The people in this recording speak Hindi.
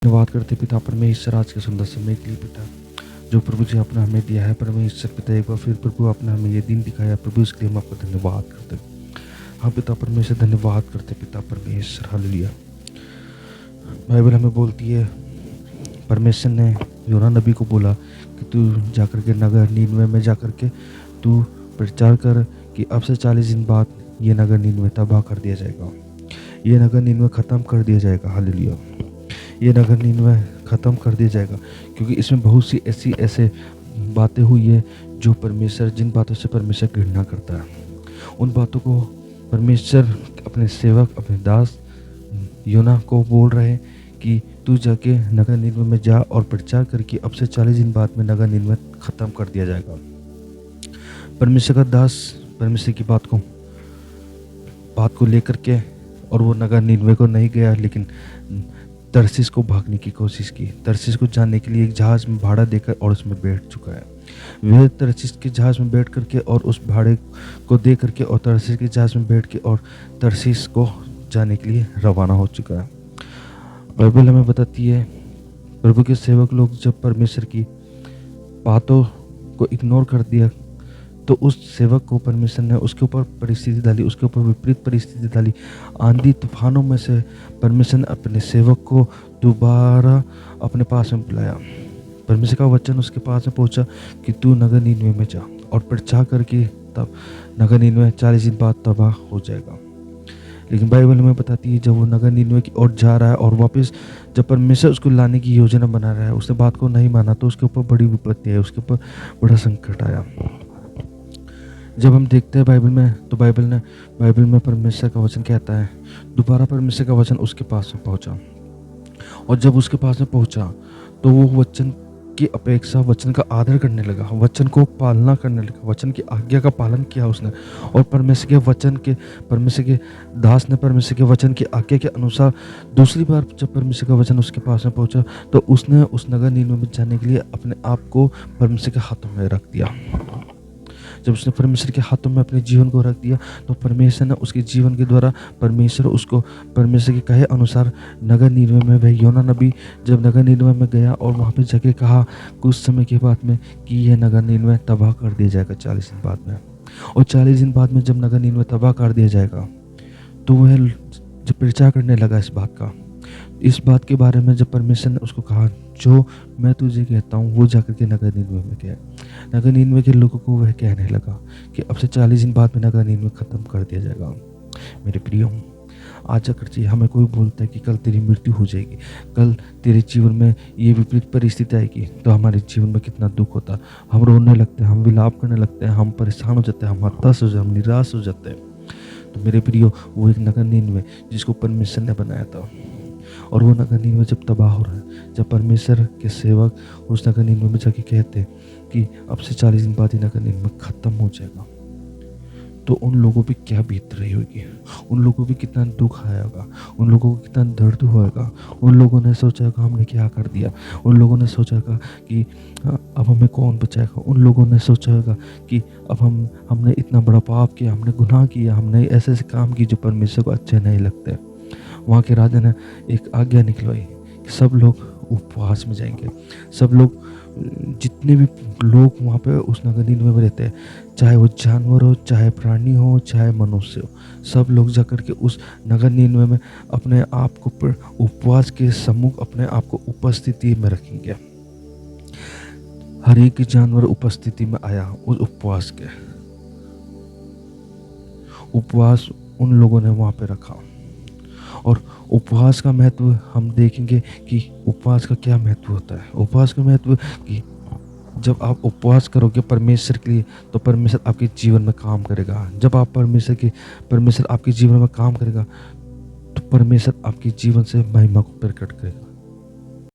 धन्यवाद करते पिता परमेश्वर आज के सुंदर समय के लिए पिता जो प्रभु जी आपने हमें दिया है परमेश्वर पिता। एक बार फिर प्रभु आपने हमें ये दिन दिखाया प्रभु, इसके लिए हम आपका धन्यवाद करते हैं। हाँ पिता परमेश्वर धन्यवाद करते पिता परमेश्वर। हालेलुया। बाइबल हमें बोलती है परमेश्वर ने योना नबी को बोला कि तू जाकर के नगर नीनवे में जाकर के तू प्रचार कर कि अब से 40 दिन बाद ये नगर नीनवे तबाह कर दिया जाएगा, ये नगर नीनवे ख़त्म कर दिया जाएगा। हालेलुया। ये नगर नीनवे ख़त्म कर दिया जाएगा क्योंकि इसमें बहुत सी ऐसे बातें हुई है जो परमेश्वर, जिन बातों से परमेश्वर घृणा करता है, उन बातों को परमेश्वर अपने सेवक अपने दास योना को बोल रहे हैं कि तू जाके नगर नीनवे में जा और प्रचार करके अब से 40 दिन बाद में नगर नीनवे ख़त्म कर दिया जाएगा। परमेश्वर का दास परमेश्वर की बात को लेकर के और वो नगर नीनवे को नहीं गया, लेकिन तरसीस को भागने की कोशिश की। तरसीस को जाने के लिए एक जहाज़ में भाड़ा देकर और उसमें बैठ चुका है। वह तरसीस के जहाज़ में बैठ करके और उस भाड़े को दे करके और तरसीस के जहाज़ में बैठ के और तरसीस को जाने के लिए रवाना हो चुका है। बाइबल हमें बताती है प्रभु के सेवक लोग जब परमेश्वर की बातों को इग्नोर कर दिया तो उस सेवक को परमेश्वर ने उसके ऊपर परिस्थिति डाली, उसके ऊपर विपरीत परिस्थिति डाली। आंधी तूफानों में से परमेश्वर ने अपने सेवक को दोबारा अपने पास में बुलाया। परमेश्वर का वचन उसके पास में पहुंचा कि तू नगर नीनवे में जा और प्रचार करके तब नगर नीनवे 40 दिन बाद तबाह हो जाएगा। लेकिन बाइबल में बताती है जब वो नगर नीनवे की ओर जा रहा है और वापस जब परमेश्वर उसको लाने की योजना बना रहा है, उसने बात को नहीं माना तो उसके ऊपर बड़ी विपत्ति आई, उसके ऊपर बड़ा संकट आया। जब हम देखते हैं बाइबल में तो बाइबल में परमेश्वर का वचन कहता है दोबारा परमेश्वर का वचन उसके पास में पहुंचा, और जब उसके पास में पहुंचा तो वो वचन की अपेक्षा वचन का आदर करने लगा, वचन को पालना करने लगा, वचन की आज्ञा का पालन किया उसने। और परमेश्वर के दास ने परमेश्वर के वचन की आज्ञा के अनुसार दूसरी बार जब परमेश्वर का वचन उसके पास में पहुंचा तो उसने उस नगर नीनवे में जाने के लिए अपने आप को परमेश्वर के हाथों में रख दिया। जब उसने परमेश्वर के हाथों में अपने जीवन को रख दिया तो परमेश्वर ने उसके जीवन के द्वारा उसको परमेश्वर के कहे अनुसार नगर नीनवे में वह योना नबी जब नगर नीनवे में गया और वहाँ पे जाके कहा कुछ समय के बाद में कि यह नगर नीनवे तबाह कर दिया जाएगा 40 दिन बाद में। और 40 दिन बाद में जब नगर नीनवे तबाह कर दिया जाएगा तो वह जब प्रचार करने लगा इस बात के बारे में, जब परमेश्वर ने उसको कहा जो मैं तुझे कहता हूँ वो जाकर के नगर नीनवे में गया। नगर नीनवे के लोगों को वह कहने लगा कि अब से 40 दिन बाद में नगर नीनवे ख़त्म कर दिया जाएगा। मेरे प्रियो, आज अगर हमें कोई बोलता है कि कल तेरी मृत्यु हो जाएगी, कल तेरे जीवन में ये विपरीत परिस्थिति आएगी, तो हमारे जीवन में कितना दुख होता। हम रोने लगते हैं, हम विलाप करने लगते हैं, हम परेशान हो जाते हैं, हम हताश हो जाते हैं, हम निराश हो जाते हैं। तो मेरे प्रियो, वो एक नगर नीनवे जिसको परमेश्वर ने बनाया था, और वो नगर नीनवे जब तबाह हो रहा है, जब परमेश्वर के सेवक उस नगर नीनवे में जाके कहते कि अब से 40 दिन बाद ही नगर नीनवे ख़त्म हो जाएगा, तो उन लोगों पे क्या बीत रही होगी, उन लोगों पे कितना दुख आया होगा, उन लोगों को कितना दर्द हुआ होगा। उन लोगों ने सोचा होगा हमने क्या कर दिया, उन लोगों ने सोचा होगा कि अब हमें कौन बचाएगा, उन लोगों ने सोचा होगा कि अब हमने इतना बड़ा पाप किया, हमने गुनाह किया, हमने ऐसे ऐसे काम किए जो परमेश्वर को अच्छे नहीं लगते। वहाँ के राजा ने एक आज्ञा निकलवाई कि सब लोग उपवास में जाएंगे। सब लोग, जितने भी लोग वहाँ पे उस नगर नीनवे में रहते हैं, चाहे वो जानवर हो, चाहे प्राणी हो, चाहे मनुष्य हो, सब लोग जाकर के उस नगर नीनवे में अपने आप को उपवास के सम्मुख अपने आप को उपस्थिति में रखेंगे। हर एक जानवर उपस्थिति में आया उस उपवास उन लोगों ने वहाँ पे रखा। और उपवास का महत्व हम देखेंगे कि उपवास का क्या महत्व होता है। उपवास का महत्व कि जब आप उपवास करोगे परमेश्वर के लिए तो परमेश्वर आपके जीवन में काम करेगा। जब आप परमेश्वर आपके जीवन में काम करेगा तो परमेश्वर आपके जीवन से महिमा को प्रकट करेगा।